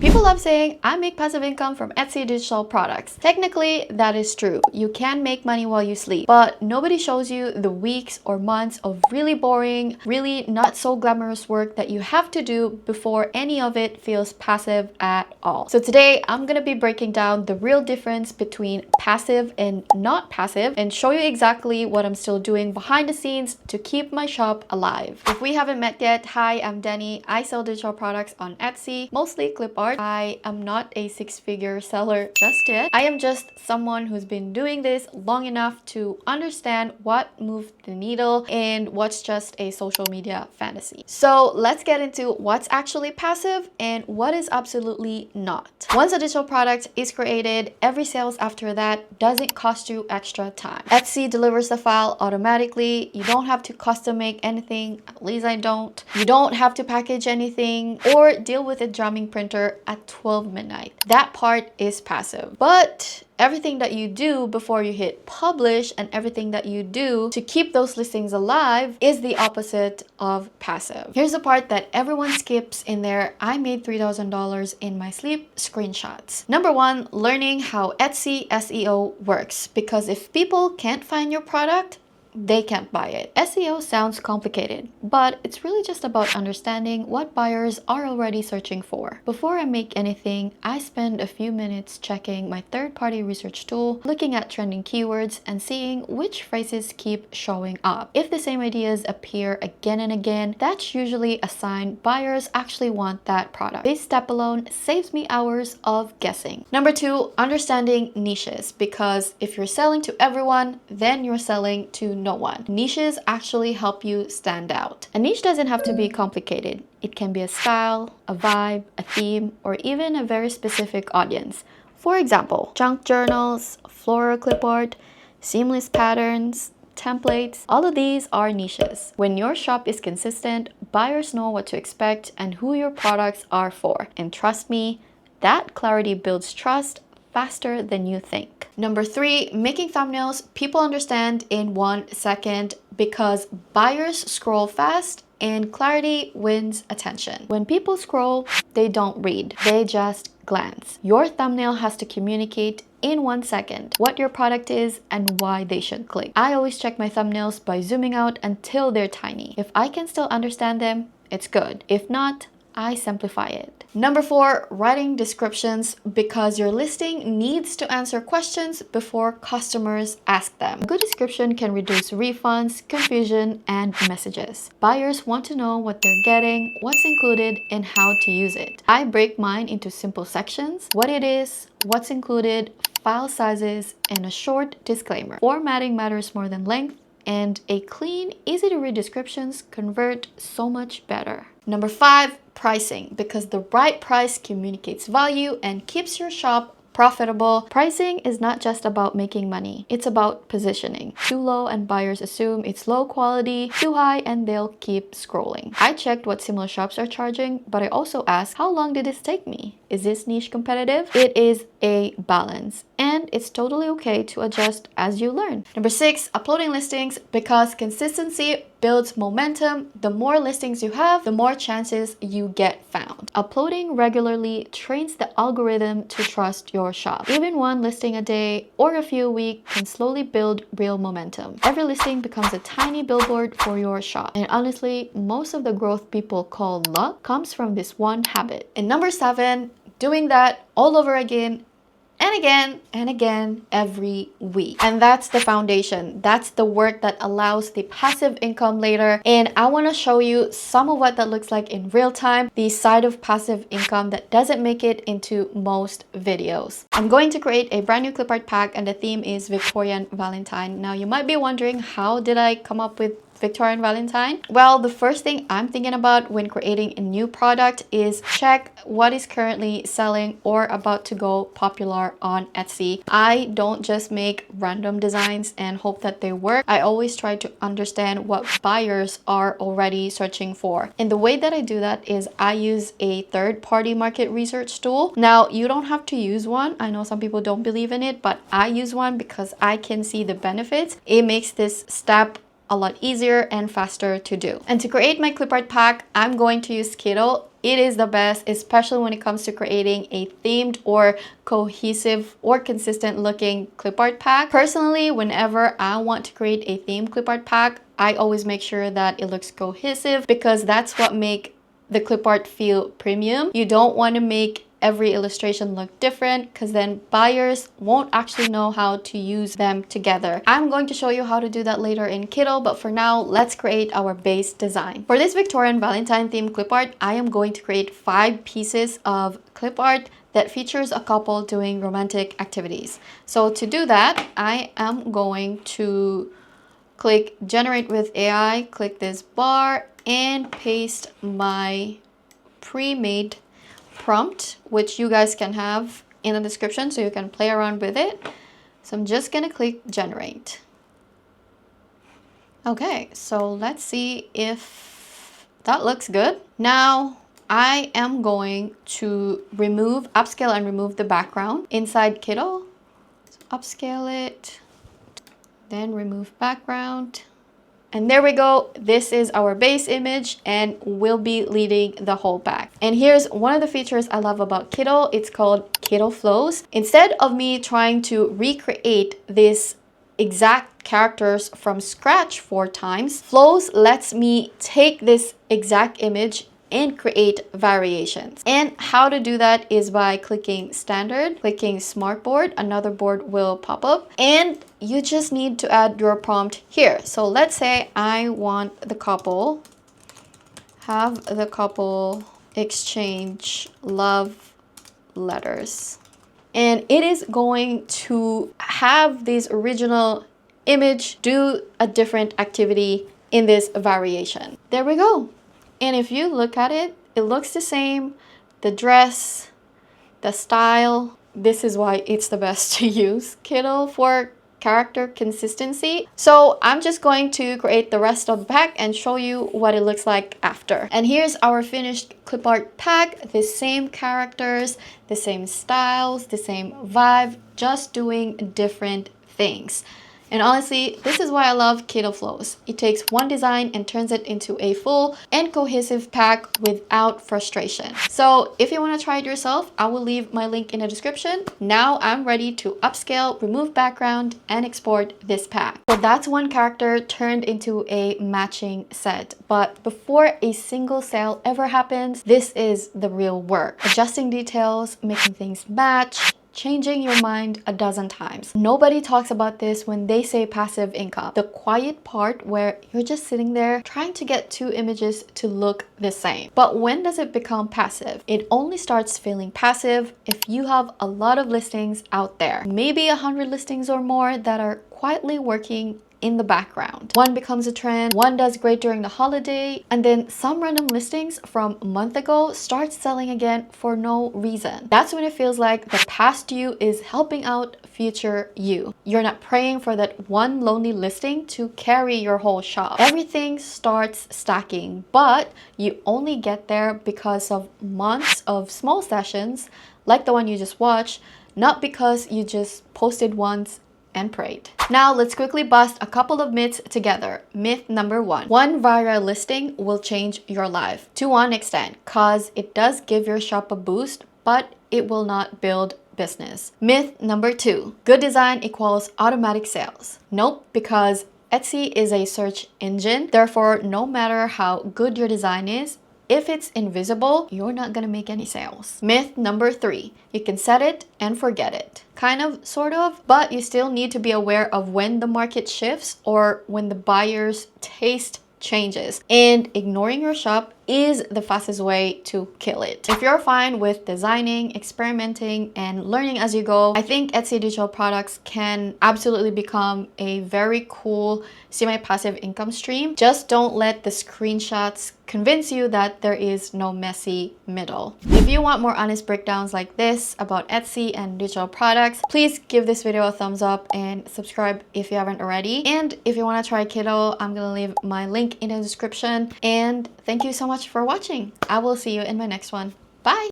People love saying, I make passive income from Etsy digital products. Technically, that is true. You can make money while you sleep, but nobody shows you the weeks or months of really boring, really not so glamorous work that you have to do before any of it feels passive at all. So today, I'm gonna be breaking down the real difference between passive and not passive and show you exactly what I'm still doing behind the scenes to keep my shop alive. If we haven't met yet, hi, I'm Denny. I sell digital products on Etsy, mostly clip art. I am not a six-figure seller just yet. I am just someone who's been doing this long enough to understand what moved the needle and what's just a social media fantasy. So let's get into what's actually passive and what is absolutely not. Once a digital product is created, every sales after that doesn't cost you extra time. Etsy delivers the file automatically. You don't have to custom make anything, at least I don't. You don't have to package anything or deal with a drumming printer at 12 midnight. That part is passive. But everything that you do before you hit publish and everything that you do to keep those listings alive is the opposite of passive. Here's the part that everyone skips in their I made $3,000 in my sleep screenshots. Number one, learning how Etsy SEO works, because if people can't find your product, they can't buy it. SEO sounds complicated, but it's really just about understanding what buyers are already searching for. Before I make anything, I spend a few minutes checking my third-party research tool, looking at trending keywords and seeing which phrases keep showing up. If the same ideas appear again and again, that's usually a sign buyers actually want that product. This step alone saves me hours of guessing. Number two, understanding niches, because if you're selling to everyone, then you're selling to no one. Niches actually help you stand out. A niche doesn't have to be complicated. It can be a style, a vibe, a theme, or even a very specific audience. For example, junk journals, floral clip art, seamless patterns, templates, all of these are niches. When your shop is consistent, buyers know what to expect and who your products are for. And trust me, that clarity builds trust faster than you think. Number three, making thumbnails people understand in 1 second, because buyers scroll fast and clarity wins attention. When people scroll, they don't read, they just glance. Your thumbnail has to communicate in 1 second what your product is and why they should click. I always check my thumbnails by zooming out until they're tiny. If I can still understand them, it's good. If not, I simplify it. Number four, writing descriptions, because your listing needs to answer questions before customers ask them. A good description can reduce refunds, confusion, and messages. Buyers want to know what they're getting, what's included, and how to use it. I break mine into simple sections: what it is, what's included, file sizes, and a short disclaimer. Formatting matters more than length, and a clean, easy to read descriptions convert so much better. Number five, pricing, because the right price communicates value and keeps your shop profitable. Pricing is not just about making money, it's about positioning. Too low and buyers assume it's low quality, too high and they'll keep scrolling. I checked what similar shops are charging, but I also asked, how long did this take me? Is this niche competitive? It is a balance, and it's totally okay to adjust as you learn. Number six, uploading listings, because consistency builds momentum. The more listings you have, the more chances you get found. Uploading regularly trains the algorithm to trust your shop. Even one listing a day or a few a week can slowly build real momentum. Every listing becomes a tiny billboard for your shop. And honestly, most of the growth people call luck comes from this one habit. And number seven, doing that all over again and again and again every week. And that's the foundation. That's the work that allows the passive income later. And I want to show you some of what that looks like in real time, the side of passive income that doesn't make it into most videos. I'm going to create a brand new clip art pack, and the theme is Victorian Valentine. Now you might be wondering, how did I come up with Victorian Valentine? Well, the first thing I'm thinking about when creating a new product is check what is currently selling or about to go popular on Etsy. I don't just make random designs and hope that they work. I always try to understand what buyers are already searching for. And the way that I do that is I use a third-party market research tool. Now, you don't have to use one. I know some people don't believe in it, but I use one because I can see the benefits. It makes this step a lot easier and faster to do. And to create my clip art pack, I'm going to use Kiddo. It is the best, especially when it comes to creating a themed or cohesive or consistent looking clip art pack. Personally, whenever I want to create a themed clip art pack, I always make sure that it looks cohesive because that's what makes the clip art feel premium. You don't want to make every illustration look different because then buyers won't actually know how to use them together. I'm going to show you how to do that later in Kiddo, but for now, let's create our base design. For this Victorian Valentine themed clip art, I am going to create 5 pieces of clip art that features a couple doing romantic activities. So to do that, I am going to click Generate with AI, click this bar, and paste my pre-made prompt, which you guys can have in the description so you can play around with it. So I'm just gonna click Generate. Okay, so let's see if that looks good. Now I am going to upscale and remove the background inside Kiddo. So upscale it, then remove background. And there we go. This is our base image and will be leading the whole pack. And here's one of the features I love about Kiddo. It's called Kiddo Flows. Instead of me trying to recreate this exact characters from scratch 4 times, Flows lets me take this exact image and create variations. And how to do that is by clicking standard, clicking smartboard, another board will pop up, and you just need to add your prompt here. So let's say I want the couple, have the couple exchange love letters. And it is going to have this original image do a different activity in this variation. There we go. And if you look at it, it looks the same. The dress, the style, this is why it's the best to use Kiddo for character consistency. So I'm just going to create the rest of the pack and show you what it looks like after. And here's our finished clip art pack. The same characters, the same styles, the same vibe, just doing different things. And honestly, this is why I love Kiddo Flows. It takes one design and turns it into a full and cohesive pack without frustration. So if you want to try it yourself, I will leave my link in the description. Now I'm ready to upscale, remove background, and export this pack. So that's one character turned into a matching set. But before a single sale ever happens, this is the real work. Adjusting details, making things match, changing your mind a dozen times. Nobody talks about this when they say passive income. The quiet part where you're just sitting there trying to get 2 images to look the same. But when does it become passive? It only starts feeling passive if you have a lot of listings out there. Maybe 100 listings or more that are quietly working in the background. One becomes a trend, one does great during the holiday, and then some random listings from a month ago start selling again for no reason. That's when it feels like the past you is helping out future you. You're not praying for that one lonely listing to carry your whole shop. Everything starts stacking, but you only get there because of months of small sessions like the one you just watched, not because you just posted once and prayed. Now let's quickly bust a couple of myths together. Myth number 1. One viral listing will change your life. To one extent, cause it does give your shop a boost, but it will not build business. Myth number 2. Good design equals automatic sales. Nope, because Etsy is a search engine. Therefore, no matter how good your design is, if it's invisible, you're not gonna make any sales. Myth number 3, you can set it and forget it. Kind of, sort of, but you still need to be aware of when the market shifts or when the buyer's taste changes. And ignoring your shop is the fastest way to kill it. If you're fine with designing, experimenting, and learning as you go, I think Etsy digital products can absolutely become a very cool semi-passive income stream. Just don't let the screenshots convince you that there is no messy middle. If you want more honest breakdowns like this about Etsy and digital products, please give this video a thumbs up and subscribe if you haven't already. And if you want to try Kiddo, I'm gonna leave my link in the description. And thank you so much for watching. I will see you in my next one. Bye!